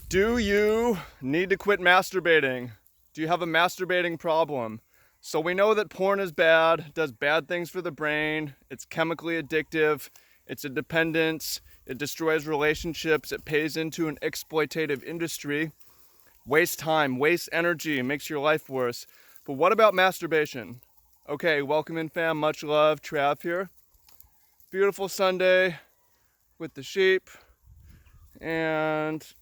Do you need to quit masturbating? Do you have a masturbating problem? So we know that porn is bad, does bad things for the brain, it's chemically addictive, it's a dependence, it destroys relationships, it pays into an exploitative industry, wastes time, wastes energy, makes your life worse. But what about masturbation? Okay, welcome in fam, much love, Trav here. Beautiful Sunday with the sheep, and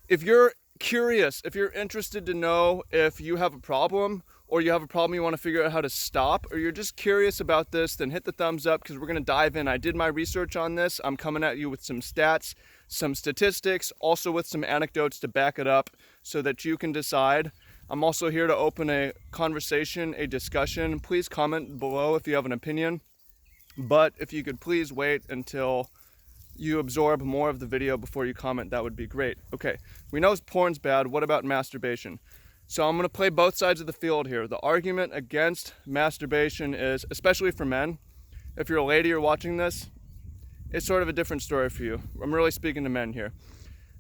if you're curious, if you're interested to know if you have a problem or you have a problem you want to figure out how to stop, or you're just curious about this, then hit the thumbs up because we're going to dive in. I did my research on this. I'm coming at you with some stats, some statistics, also with some anecdotes to back it up so that you can decide. I'm also here to open a conversation, a discussion. Please comment below if you have an opinion, but if you could please wait until you absorb more of the video before you comment, that would be great. Okay, we know porn's bad. What about masturbation? So I'm going to play both sides of the field here. The argument against masturbation is, especially for men, if you're a lady or watching this, it's sort of a different story for you. I'm really speaking to men here.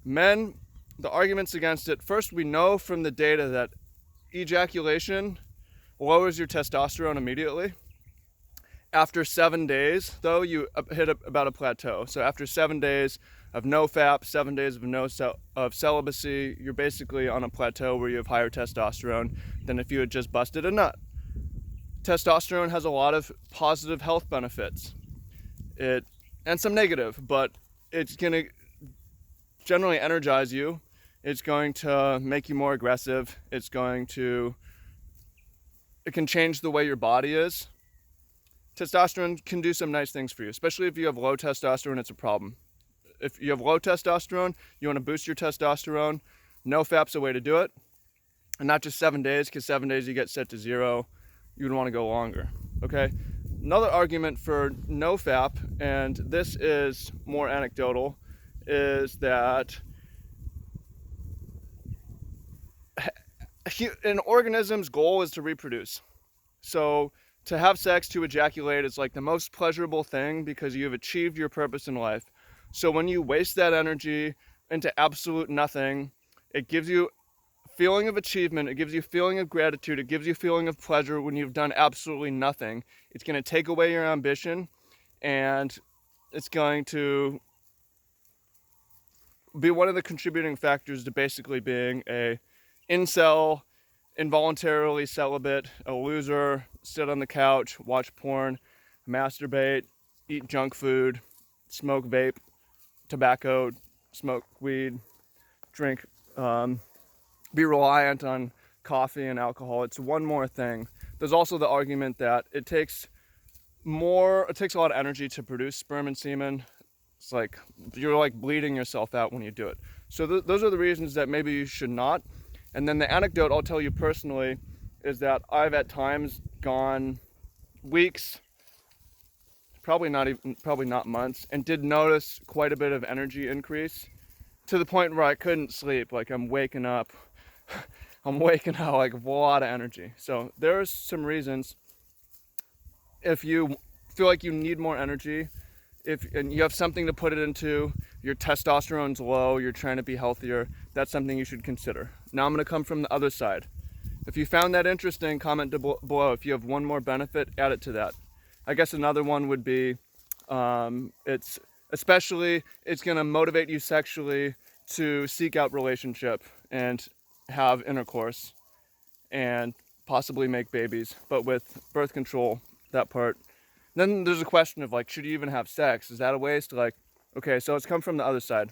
Men, the arguments against it, first, we know from the data that ejaculation lowers your testosterone immediately. After 7 days, though, you hit about a plateau. So after 7 days of no FAP, 7 days of celibacy, you're basically on a plateau where you have higher testosterone than if you had just busted a nut. Testosterone has a lot of positive health benefits, and some negative, but it's going to generally energize you. It's going to make you more aggressive. It can change the way your body is. Testosterone can do some nice things for you, especially if you have low testosterone, it's a problem. If you have low testosterone, you want to boost your testosterone, no FAP's a way to do it. And not just 7 days, because 7 days you get set to 0. You would want to go longer, okay? Another argument for no FAP, and this is more anecdotal, is that an organism's goal is to reproduce. So to have sex, to ejaculate, is like the most pleasurable thing because you've achieved your purpose in life. So when you waste that energy into absolute nothing, it gives you a feeling of achievement, it gives you a feeling of gratitude, it gives you a feeling of pleasure when you've done absolutely nothing. It's going to take away your ambition, and it's going to be one of the contributing factors to basically being a incel, involuntarily celibate, a loser, sit on the couch, watch porn, masturbate, eat junk food, smoke vape, tobacco, smoke weed, drink, be reliant on coffee and alcohol. It's one more thing. There's also the argument that it takes a lot of energy to produce sperm and semen. It's like you're like bleeding yourself out when you do it. So those are the reasons that maybe you should not. And then the anecdote I'll tell you personally is that I've at times gone weeks, probably not months, and did notice quite a bit of energy increase to the point where I couldn't sleep. Like I'm waking up like with a lot of energy. So there's some reasons. If you feel like you need more energy, and you have something to put it into, your testosterone's low, you're trying to be healthier, that's something you should consider. Now I'm going to come from the other side. If you found that interesting, comment below. If you have one more benefit, add it to that. I guess another one would be, it's going to motivate you sexually to seek out relationship and have intercourse and possibly make babies, but with birth control, that part. Then there's a question of like, should you even have sex? Is that a waste? Like, okay, so let's come from the other side.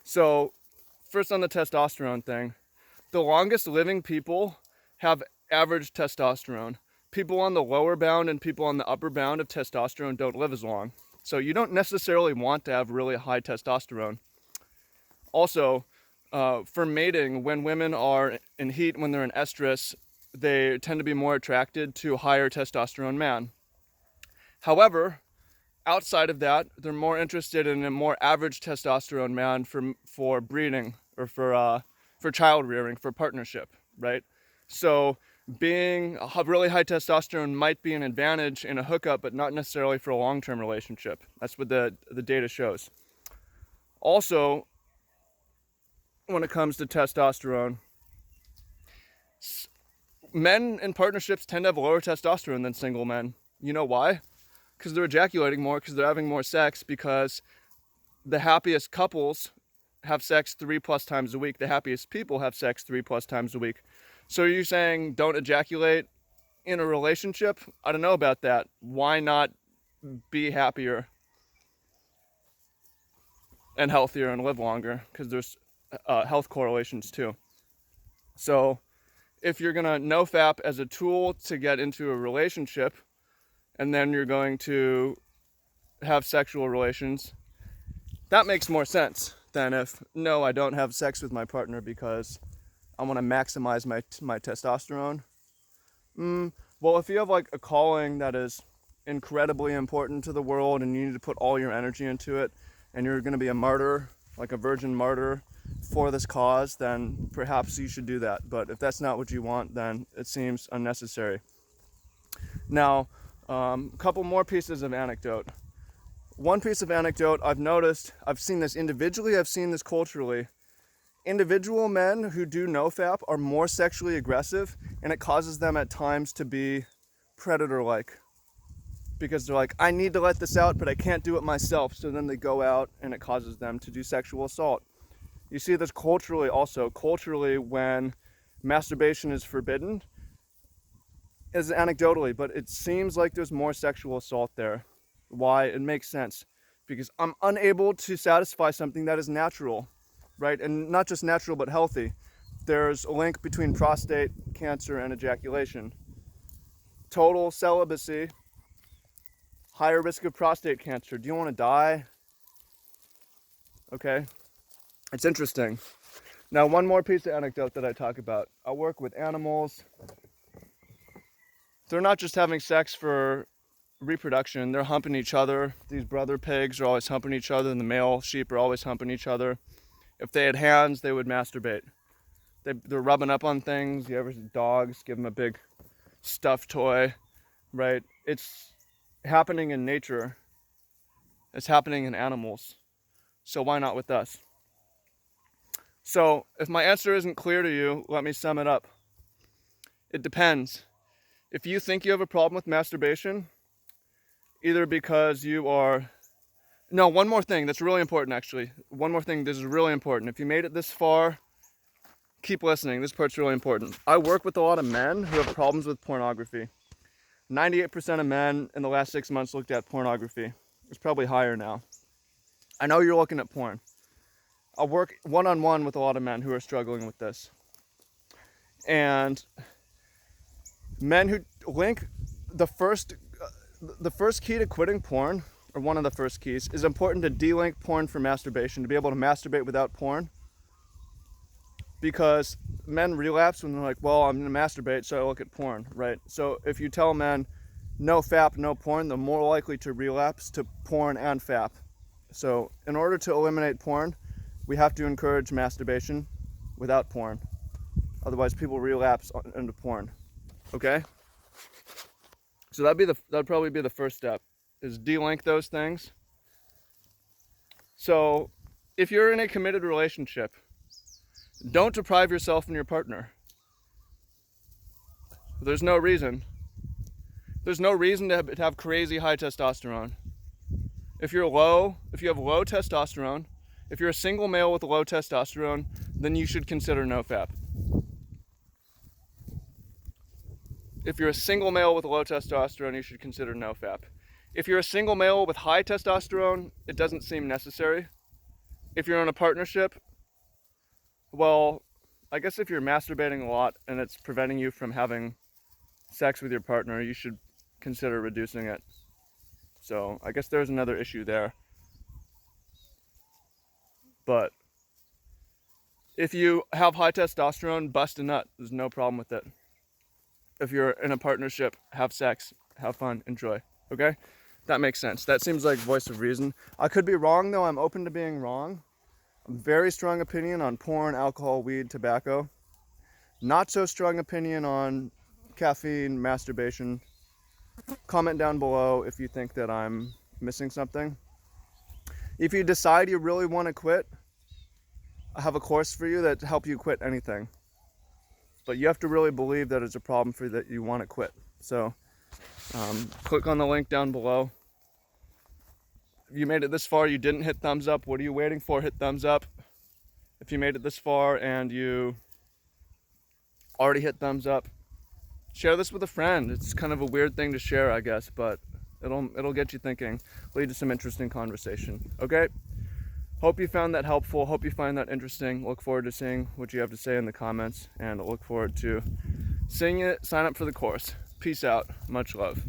So first on the testosterone thing, the longest living people have average testosterone. People on the lower bound and people on the upper bound of testosterone don't live as long. So you don't necessarily want to have really high testosterone. Also, for mating, when women are in heat, when they're in estrus, they tend to be more attracted to higher testosterone man. However, outside of that, they're more interested in a more average testosterone man for breeding or for child rearing, for partnership, right? So being a really high testosterone might be an advantage in a hookup, but not necessarily for a long-term relationship. That's what the data shows. Also, when it comes to testosterone, men in partnerships tend to have lower testosterone than single men. You know why? Because they're ejaculating more, because they're having more sex, because the happiest couples have sex 3+ times a week. The happiest people have sex 3+ times a week. So are you saying don't ejaculate in a relationship? I don't know about that. Why not be happier and healthier and live longer? Because there's health correlations too. So if you're gonna nofap as a tool to get into a relationship, and then you're going to have sexual relations, that makes more sense than if, no, I don't have sex with my partner because I want to maximize my testosterone. Well, if you have like a calling that is incredibly important to the world and you need to put all your energy into it, and you're going to be a martyr, like a virgin martyr for this cause, then perhaps you should do that. But if that's not what you want, then it seems unnecessary. Now, a couple more pieces of anecdote. One piece of anecdote I've noticed, I've seen this individually, I've seen this culturally. Individual men who do nofap are more sexually aggressive, and it causes them at times to be predator-like. Because they're like, I need to let this out, but I can't do it myself. So then they go out and it causes them to do sexual assault. You see this culturally also. Culturally, when masturbation is forbidden, is anecdotally, but it seems like there's more sexual assault there. Why? It makes sense. Because I'm unable to satisfy something that is natural, right? And not just natural, but healthy. There's a link between prostate cancer and ejaculation. Total celibacy, higher risk of prostate cancer. Do you want to die? Okay. It's interesting. Now, one more piece of anecdote that I talk about. I work with animals. They're not just having sex for reproduction, they're humping each other. These brother pigs are always humping each other, and the male sheep are always humping each other. If they had hands, they would masturbate. They're rubbing up on things. You ever see dogs, give them a big stuffed toy, right? It's happening in nature. It's happening in animals. So why not with us? So if my answer isn't clear to you, let me sum it up. It depends. If you think you have a problem with masturbation, either because you are... No, one more thing that's really important, actually. One more thing, this is really important. If you made it this far, keep listening. This part's really important. I work with a lot of men who have problems with pornography. 98% of men in the last 6 months looked at pornography. It's probably higher now. I know you're looking at porn. I work one-on-one with a lot of men who are struggling with this. And men who link the first key to quitting porn, or one of the first keys, is important to de-link porn from masturbation, to be able to masturbate without porn. Because men relapse when they're like, well, I'm going to masturbate, so I look at porn, right? So if you tell men, no fap, no porn, they're more likely to relapse to porn and fap. So in order to eliminate porn, we have to encourage masturbation without porn. Otherwise, people relapse into porn. Okay? So that'd probably be the first step, is de-link those things. So if you're in a committed relationship, don't deprive yourself and your partner. There's no reason. There's no reason to have crazy high testosterone. If you have low testosterone, if you're a single male with low testosterone, then you should consider nofap. If you're a single male with low testosterone, you should consider nofap. If you're a single male with high testosterone, it doesn't seem necessary. If you're in a partnership, well, I guess if you're masturbating a lot and it's preventing you from having sex with your partner, you should consider reducing it. So I guess there's another issue there. But if you have high testosterone, bust a nut. There's no problem with it. If you're in a partnership, have sex, have fun, enjoy. Okay? That makes sense. That seems like voice of reason. I could be wrong, though. I'm open to being wrong. Very strong opinion on porn, alcohol, weed, tobacco. Not so strong opinion on caffeine, masturbation. Comment down below if you think that I'm missing something. If you decide you really want to quit, I have a course for you that help you quit anything. But you have to really believe that it's a problem for you, that you want to quit. So click on the link down below. If you made it this far, you didn't hit thumbs up, what are you waiting for? Hit thumbs up. If you made it this far and you already hit thumbs up, share this with a friend. It's kind of a weird thing to share, I guess, but it'll get you thinking, lead to some interesting conversation. Okay? Hope you found that helpful. Hope you find that interesting. Look forward to seeing what you have to say in the comments, and look forward to seeing it. Sign up for the course. Peace out. Much love.